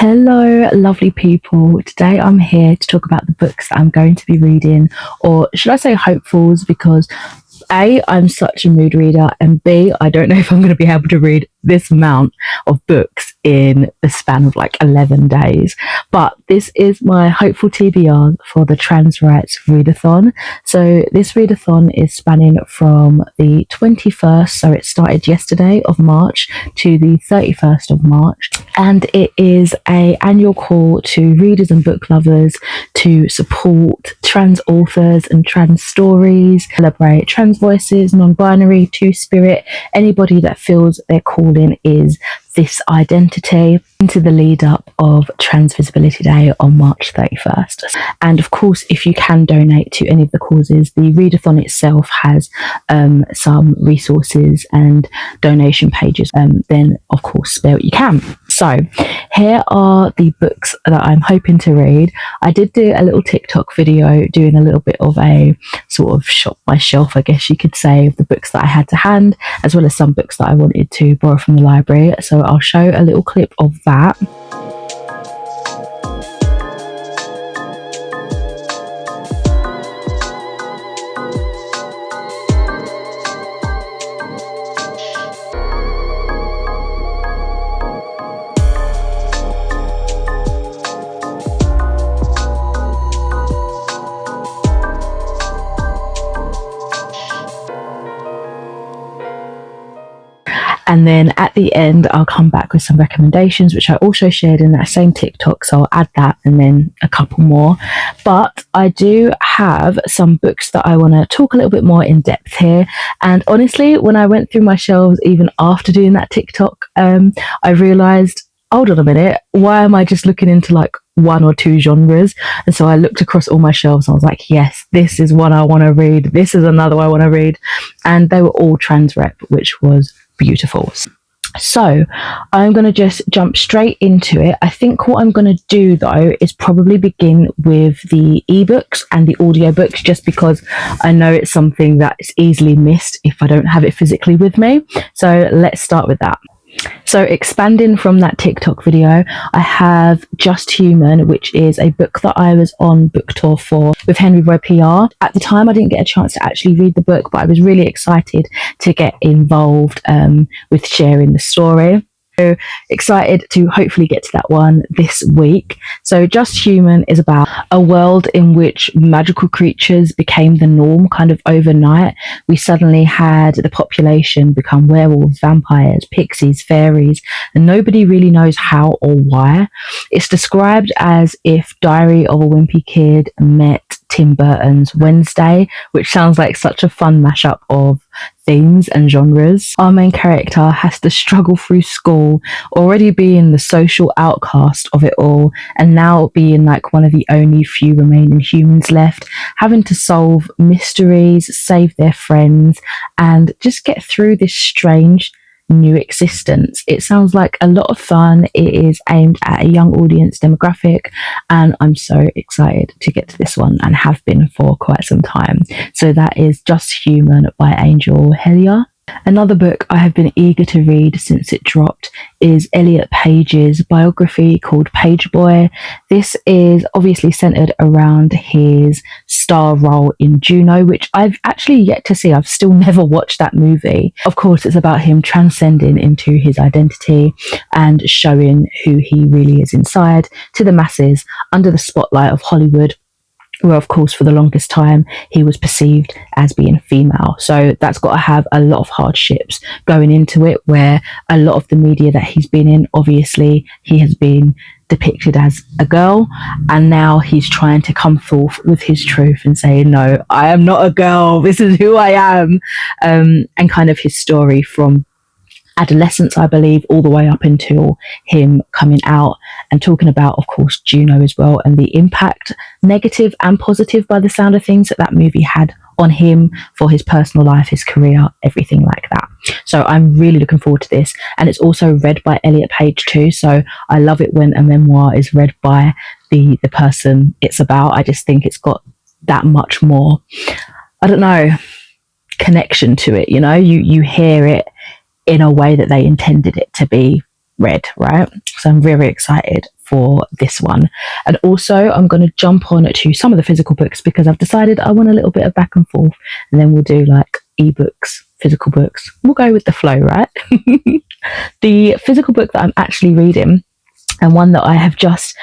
Hello, lovely people. Today I'm here to talk about the books that I'm going to be reading, or should I say hopefuls, because A, I'm such a mood reader, and B, I don't know if I'm going to be able to read this amount of books in the span of like 11 days. But this is my hopeful TBR for the Trans Rights Readathon. So this Readathon is spanning from the 21st, so it started yesterday of March, to the 31st of March. And it is an annual call to readers and book lovers to support trans authors and trans stories, celebrate trans voices, non-binary, two-spirit, anybody that feels their calling is this identity, into the lead up of Trans Visibility Day on March 31st. And of course, if you can donate to any of the causes, the Readathon itself has some resources and donation pages, then of course spare what you can. So here are the books that I'm hoping to read. I did do a little TikTok video doing a little bit of a sort of shop my shelf, I guess you could say, of the books that I had to hand, as well as some books that I wanted to borrow from the library. So I'll show a little clip of that. And then at the end, I'll come back with some recommendations, which I also shared in that same TikTok. So I'll add that and then a couple more. But I do have some books that I want to talk a little bit more in depth here. And honestly, when I went through my shelves, even after doing that TikTok, I realized, hold on a minute, why am I just looking into like one or two genres? And so I looked across all my shelves and I was like, yes, this is one I want to read. This is another one I want to read. And they were all trans rep, which was beautiful. So I'm going to just jump straight into it. I think what I'm going to do though is probably begin with the ebooks and the audiobooks, just because I know it's something that is easily missed if I don't have it physically with me. So let's start with that. So expanding from that TikTok video, I have Just Human, which is a book that I was on book tour for with Henry Roy PR. At the time, I didn't get a chance to actually read the book, but I was really excited to get involved with sharing the story. So excited to hopefully get to that one this week. So Just Human is about a world in which magical creatures became the norm kind of overnight. We suddenly had the population become werewolves, vampires, pixies, fairies, and nobody really knows how or why. It's described as if Diary of a Wimpy Kid met Tim Burton's Wednesday, which sounds like such a fun mashup of themes and genres. Our main character has to struggle through school, already being the social outcast of it all, and now being like one of the only few remaining humans left, having to solve mysteries, save their friends, and just get through this strange new existence. It sounds like a lot of fun. It is aimed at a young audience demographic, and I'm so excited to get to this one and have been for quite some time. So that is Just Human by Angel Helia. Another book I have been eager to read since it dropped is Elliot Page's biography called Page Boy. This is obviously centered around his star role in Juno, which I've actually yet to see. I've still never watched that movie. Of course, it's about him transcending into his identity and showing who he really is inside to the masses under the spotlight of Hollywood, where of course for the longest time he was perceived as being female. So that's got to have a lot of hardships going into it, where a lot of the media that he's been in, obviously he has been depicted as a girl, and now he's trying to come forth with his truth and say, no, I am not a girl, this is who I am, and kind of his story from adolescence, I believe, all the way up until him coming out and talking about, of course, Juno as well, and the impact, negative and positive by the sound of things, that that movie had on him for his personal life, his career, everything like that. So I'm really looking forward to this. And it's also read by Elliot Page too. So I love it when a memoir is read by the person it's about. I just think it's got that much more, I don't know, connection to it. You know, you hear it in a way that they intended it to be read, right? So I'm very excited for this one. And also I'm going to jump on to some of the physical books because I've decided I want a little bit of back and forth, and then we'll do like ebooks, physical books. We'll go with the flow, right? The physical book that I'm actually reading, and one that I have just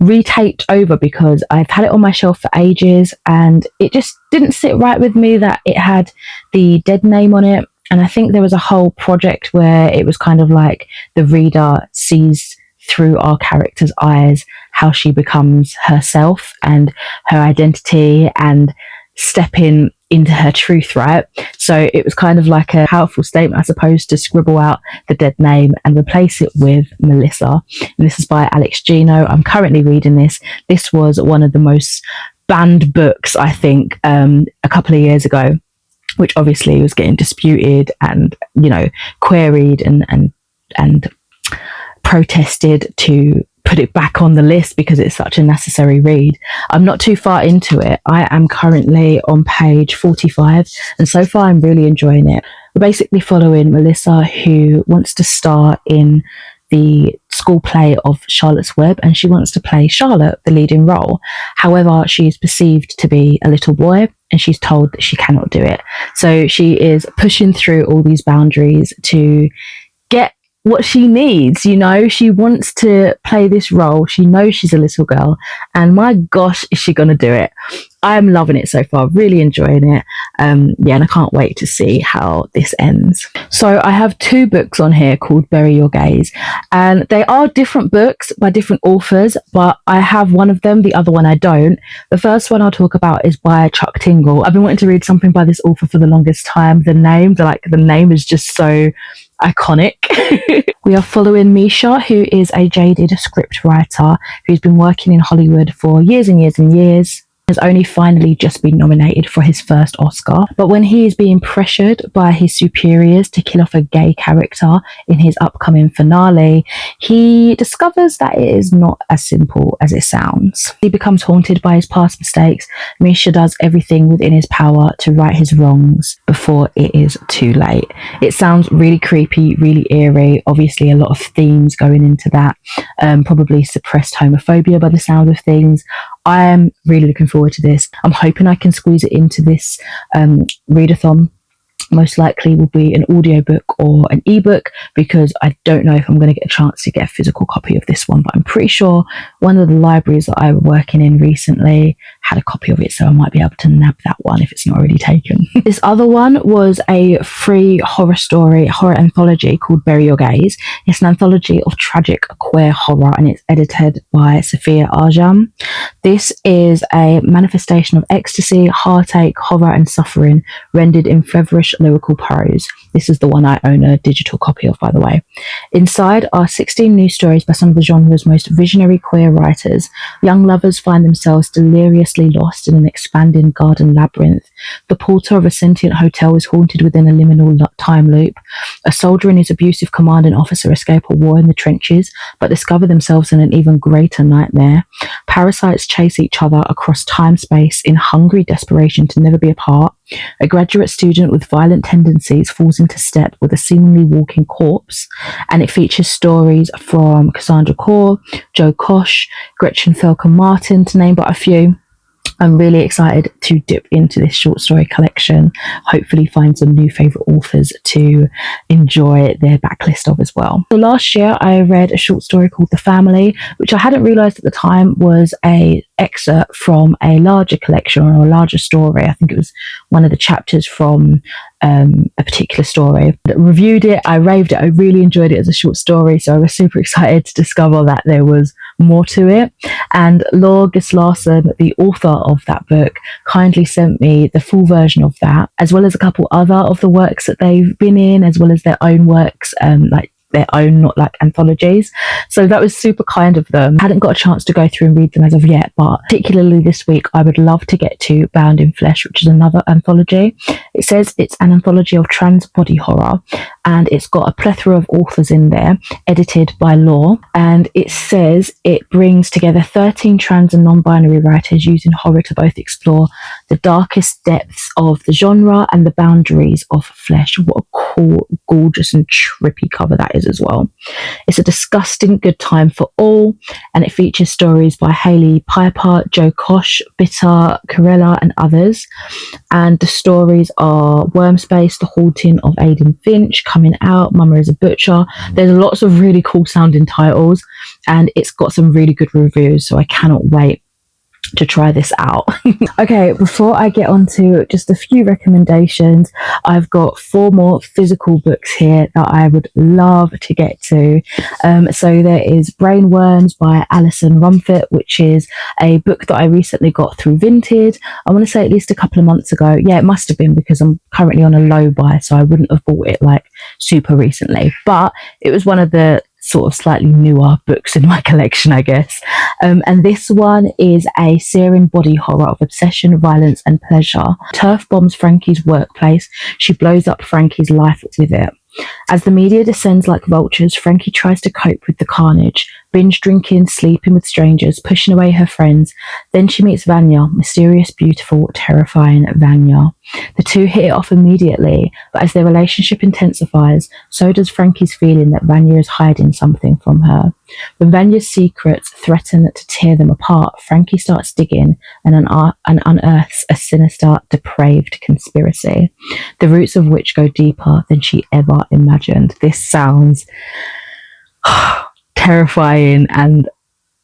retaped over because I've had it on my shelf for ages and it just didn't sit right with me that it had the dead name on it. And I think there was a whole project where it was kind of like the reader sees through our character's eyes how she becomes herself and her identity and stepping into her truth, right? So it was kind of like a powerful statement, I suppose, to scribble out the dead name and replace it with Melissa. And this is by Alex Gino. I'm currently reading this. This was one of the most banned books, I think, a couple of years ago, which obviously was getting disputed and, you know, queried and protested to put it back on the list because it's such a necessary read. I'm not too far into it. I am currently on page 45 and so far I'm really enjoying it. We're basically following Melissa, who wants to star in the school play of Charlotte's Web, and she wants to play Charlotte, the leading role. However, she is perceived to be a little boy and she's told that she cannot do it. So she is pushing through all these boundaries to get what she needs. You know, she wants to play this role. She knows she's a little girl, and my gosh, is she gonna do it? I'm loving it so far, really enjoying it. And I can't wait to see how this ends. So I have two books on here called Bury Your Gaze, and they are different books by different authors, but I have one of them, the other one I don't. The first one I'll talk about is by Chuck Tingle. I've been wanting to read something by this author for the longest time. The name is just so iconic. We are following Misha, who is a jaded script writer who's been working in Hollywood for years and years and years. Has only finally just been nominated for his first Oscar. But when he is being pressured by his superiors to kill off a gay character in his upcoming finale, he discovers that it is not as simple as it sounds. He becomes haunted by his past mistakes. Misha does everything within his power to right his wrongs before it is too late. It sounds really creepy, really eerie. Obviously a lot of themes going into that. Probably suppressed homophobia by the sound of things. I am really looking forward to this. I'm hoping I can squeeze it into this readathon. Most likely will be an audiobook or an ebook because I don't know if I'm going to get a chance to get a physical copy of this one, but I'm pretty sure one of the libraries that I was working in recently had a copy of it, so I might be able to nab that one if it's not already taken. This other one was a free horror anthology called Bury Your Gaze. It's an anthology of tragic queer horror and it's edited by Sophia Arjam. This is a manifestation of ecstasy, heartache, horror and suffering rendered in feverish lyrical prose. This is the one I own a digital copy of, by the way. Inside are 16 news stories by some of the genre's most visionary queer writers. Young lovers find themselves deliriously lost in an expanding garden labyrinth. The porter of a sentient hotel is haunted within a liminal time loop. A soldier and his abusive commanding officer escape a war in the trenches, but discover themselves in an even greater nightmare. Parasites chase each other across time-space in hungry desperation to never be apart. A graduate student with violent tendencies falls into step with a seemingly walking corpse, and it features stories from Cassandra Core, Joe Kosh, Gretchen Felker Martin, to name but a few. I'm really excited to dip into this short story collection, hopefully find some new favourite authors to enjoy their backlist of as well. So last year I read a short story called The Family, which I hadn't realised at the time was a excerpt from a larger collection or a larger story. I think it was one of the chapters from a particular story. I reviewed it, I raved it, I really enjoyed it as a short story, so I was super excited to discover that there was more to it. And Laura Gislason, the author of that book, kindly sent me the full version of that, as well as a couple other of the works that they've been in, as well as their own works, like their own, not like anthologies. So that was super kind of them. I hadn't got a chance to go through and read them as of yet, but particularly this week I would love to get to Bound in Flesh, which is another anthology. It says it's an anthology of trans body horror, and it's got a plethora of authors in there, edited by Law, and it says it brings together 13 trans and non-binary writers using horror to both explore the darkest depths of the genre and the boundaries of flesh. What a cool, gorgeous and trippy cover that is as well. It's a disgusting good time for all, and it features stories by Hailey Piper, Joe Kosh, Bitter, Corella and others. And the stories are Wormspace, The Haunting of Aidan Finch, Coming Out, Mama is a Butcher. There's lots of really cool sounding titles, and it's got some really good reviews, so I cannot wait to try this out. Okay, before I get on to just a few recommendations, I've got 4 more physical books here that I would love to get to. So there is Brainworms by Alison Rumfitt, which is a book that I recently got through Vinted. I want to say at least a couple of months ago. Yeah, it must have been, because I'm currently on a low buy, so I wouldn't have bought it like super recently. But it was one of the sort of slightly newer books in my collection, I guess. And this one is a searing body horror of obsession, violence and pleasure. Turf bombs Frankie's workplace. She blows up Frankie's life with it. As the media descends like vultures, Frankie tries to cope with the carnage, binge drinking, sleeping with strangers, pushing away her friends. Then she meets Vanya, mysterious, beautiful, terrifying Vanya. The two hit it off immediately, but as their relationship intensifies, so does Frankie's feeling that Vanya is hiding something from her. When Vanya's secrets threaten to tear them apart, Frankie starts digging and unearths a sinister, depraved conspiracy, the roots of which go deeper than she ever imagined. This sounds terrifying and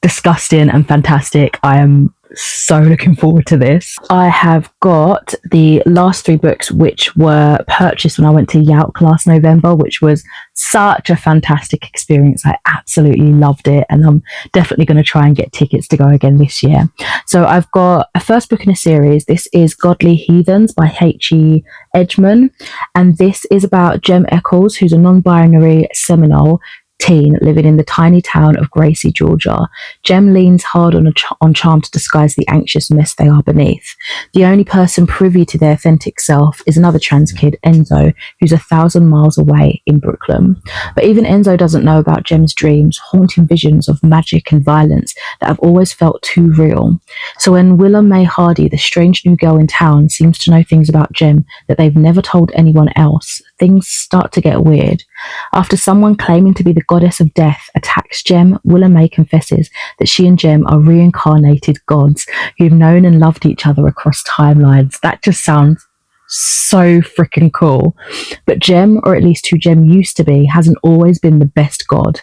disgusting and fantastic. I am so looking forward to this. I have got the last 3 books which were purchased when I went to Yauk last November, which was such a fantastic experience. I absolutely loved it, and I'm definitely going to try and get tickets to go again this year. So I've got a first book in a series. This is Godly Heathens by H.E. Edgman, and this is about Jem Eccles, who's a non-binary Seminole teen living in the tiny town of Gracie, Georgia. Jem leans hard on charm to disguise the anxious mess they are beneath. The only person privy to their authentic self is another trans kid, Enzo, who's 1,000 miles away in Brooklyn. But even Enzo doesn't know about Jem's dreams, haunting visions of magic and violence that have always felt too real. So when Willa May Hardy, the strange new girl in town, seems to know things about Jem that they've never told anyone else, things start to get weird. After someone claiming to be the goddess of death attacks Jem, Willa May confesses that she and Jem are reincarnated gods who've known and loved each other across timelines. That just sounds so freaking cool. But Jem, or at least who Jem used to be, hasn't always been the best god.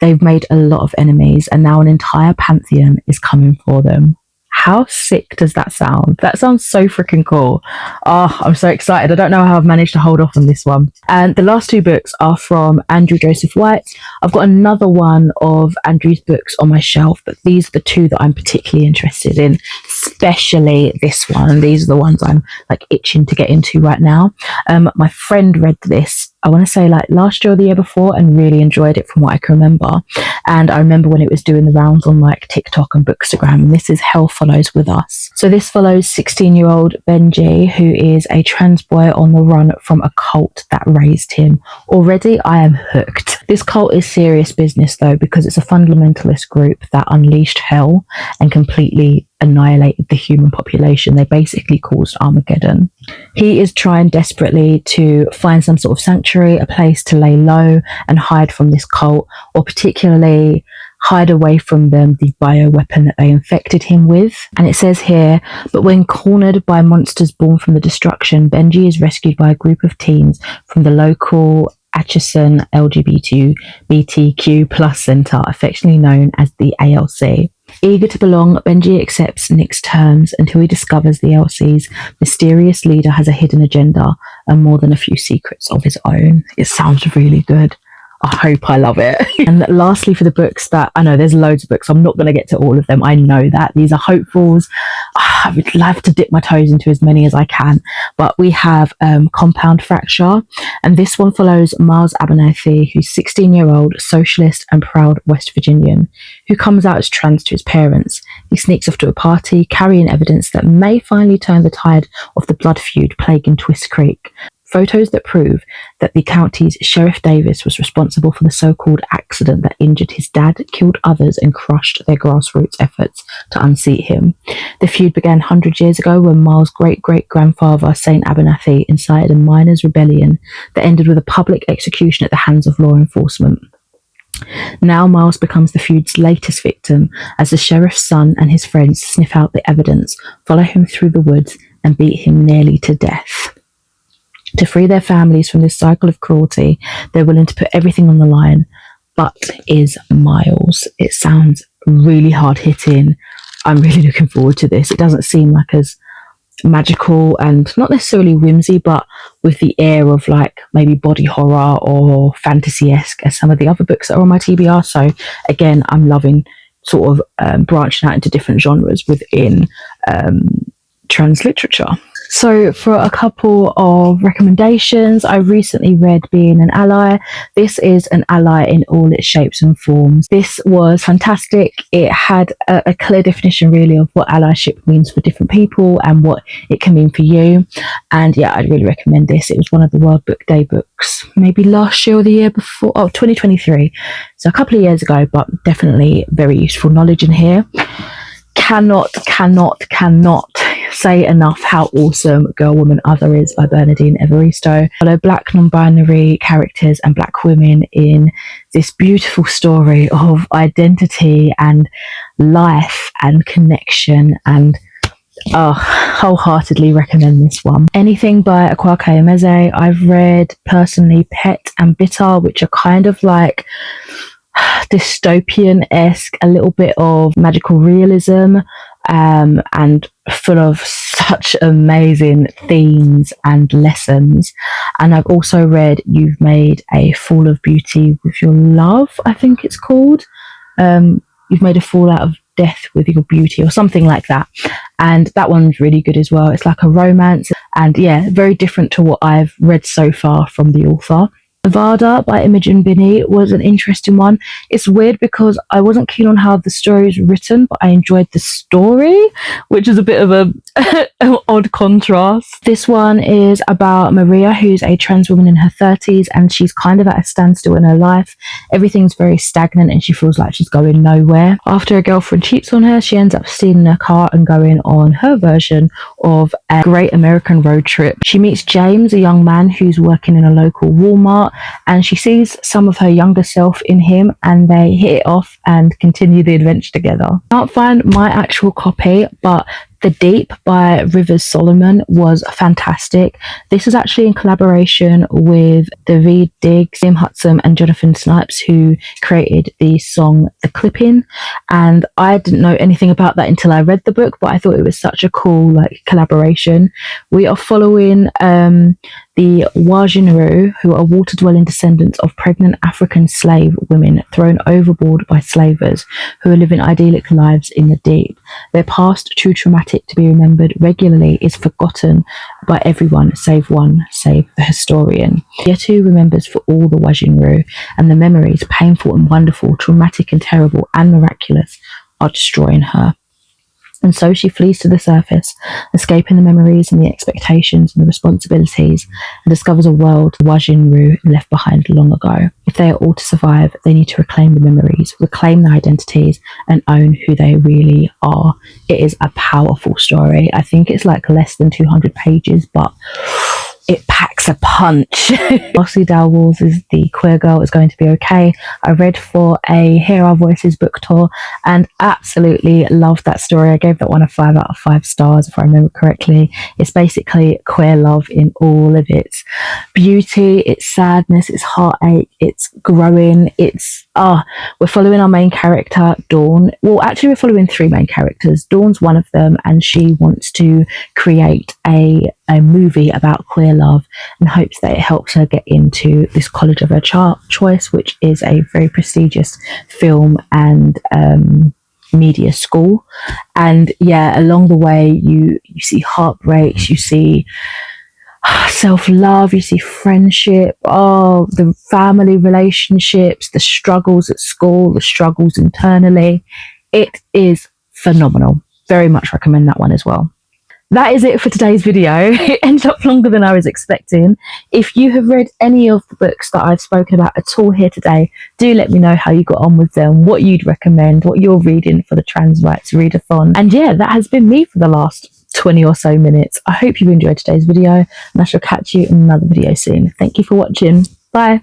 They've made a lot of enemies, and now an entire pantheon is coming for them. How sick does that sound? That sounds so freaking cool. Oh, I'm so excited. I don't know how I've managed to hold off on this one. And the last 2 books are from Andrew Joseph White. I've got another one of Andrew's books on my shelf, but these are the 2 that I'm particularly interested in, especially this one. These are the ones I'm like itching to get into right now. My friend read this, I want to say like last year or the year before, and really enjoyed it from what I can remember. And I remember when it was doing the rounds on like TikTok and Bookstagram, and this is Hell Follows With Us. So this follows 16-year-old Benji, who is a trans boy on the run from a cult that raised him. Already I am hooked. This cult is serious business though, because it's a fundamentalist group that unleashed hell and completely annihilated the human population. They basically caused Armageddon. He is trying desperately to find some sort of sanctuary, a place to lay low and hide from this cult, or particularly hide away from them the bioweapon that they infected him with. And it says here, but when cornered by monsters born from the destruction, Benji is rescued by a group of teens from the local Atchison LGBTQ plus centre, affectionately known as the ALC. Eager to belong, Benji accepts Nick's terms until he discovers the ALC's mysterious leader has a hidden agenda and more than a few secrets of his own. It sounds really good. I hope I love it. And lastly, for the books that I know, there's loads of books. I'm not going to get to all of them. I know that these are hopefuls. I would love to dip my toes into as many as I can. But we have Compound Fracture. And this one follows Miles Abernathy, who's 16-year-old socialist and proud West Virginian, who comes out as trans to his parents. He sneaks off to a party, carrying evidence that may finally turn the tide of the blood feud plaguing Twist Creek. photos that prove that the county's Sheriff Davis was responsible for the so-called accident that injured his dad, killed others, and crushed their grassroots efforts to unseat him. The feud began 100 years ago when Miles' great-great-grandfather, Saint Abernathy, incited a miners' rebellion that ended with a public execution at the hands of law enforcement. Now Miles becomes the feud's latest victim as the sheriff's son and his friends sniff out the evidence, follow him through the woods, and beat him nearly to death. To free their families from this cycle of cruelty, they're willing to put everything on the line. But is Miles? It sounds really hard-hitting. I'm really looking forward to this. It doesn't seem like as magical and not necessarily whimsy, but with the air of like maybe body horror or fantasy-esque as some of the other books that are on my TBR. So again, I'm loving sort of branching out into different genres within trans literature. So for a couple of recommendations, I recently read Being an Ally. This is an ally in all its shapes and forms. This was fantastic. It had a clear definition really of what allyship means for different people and what it can mean for you. And yeah, I'd really recommend this. It was one of the World Book Day books, maybe last year or the year before, 2023. So a couple of years ago, but definitely very useful knowledge in here. Cannot say enough how awesome Girl, Woman, Other is by Bernardine Evaristo. Follow black non-binary characters and black women in this beautiful story of identity and life and connection, and wholeheartedly recommend this one. Anything by Akwaeke Emeze. I've read personally Pet and Bitter, which are kind of like dystopian-esque, a little bit of magical realism, and full of such amazing themes and lessons. And I've also read You've Made a Fool of Beauty with Your Love, I think it's called. You've Made a Fool Out of Death with Your Beauty, or something like that. And that one's really good as well. It's like a romance, and yeah, very different to what I've read so far from the author. Nevada by Imogen Binney was an interesting one. It's weird because I wasn't keen on how the story was written, but I enjoyed the story, which is a bit of an odd contrast. This one is about Maria, who's a trans woman in her 30s, and she's kind of at a standstill in her life. Everything's very stagnant and she feels like she's going nowhere. After her girlfriend cheats on her, she ends up stealing her car and going on her version of a great American road trip. She meets James, a young man who's working in a local Walmart, and she sees some of her younger self in him, and they hit it off and continue the adventure together. I can't find my actual copy, but The Deep by Rivers Solomon was fantastic. This is actually in collaboration with David Diggs, Tim Hudson, and Jonathan Snipes, who created the song The Clipping. And I didn't know anything about that until I read the book, but I thought it was such a cool collaboration. We are following the Wajinru, who are water-dwelling descendants of pregnant African slave women thrown overboard by slavers who are living idyllic lives in the deep. Their past, too traumatic to be remembered regularly, is forgotten by everyone save the historian. Yetu remembers for all the Wajinru, and the memories, painful and wonderful, traumatic and terrible, and miraculous, are destroying her. And so she flees to the surface, escaping the memories and the expectations and the responsibilities, and discovers a world the Wajinru left behind long ago. If they are all to survive, they need to reclaim the memories, reclaim their identities, and own who they really are. It is a powerful story. I think it's like less than 200 pages, but it packs a punch. Lastly, Dal Walls is The Queer Girl Is Going to Be Okay. I read for a Hear Our Voices book tour and absolutely loved that story. I gave that one a 5 out of 5 stars, if I remember correctly. It's basically queer love in all of its beauty, its sadness, its heartache, its growing, we're following our main character, Dawn. Well, actually, we're following 3 main characters. Dawn's one of them, and she wants to create a movie about queer love and hopes that it helps her get into this college of her choice, which is a very prestigious film and media school. And yeah, along the way you see heartbreaks, you see self-love, you see friendship, the family relationships, the struggles at school, the struggles internally. It is phenomenal. Very much recommend that one as well. that is it for today's video. It ended up longer than I was expecting. If you have read any of the books that I've spoken about at all here today, do let me know how you got on with them, what you'd recommend, what you're reading for the Trans Rights Readathon. And yeah, that has been me for the last 20 or so minutes. I hope you enjoyed today's video, and I shall catch you in another video soon. Thank you for watching. Bye.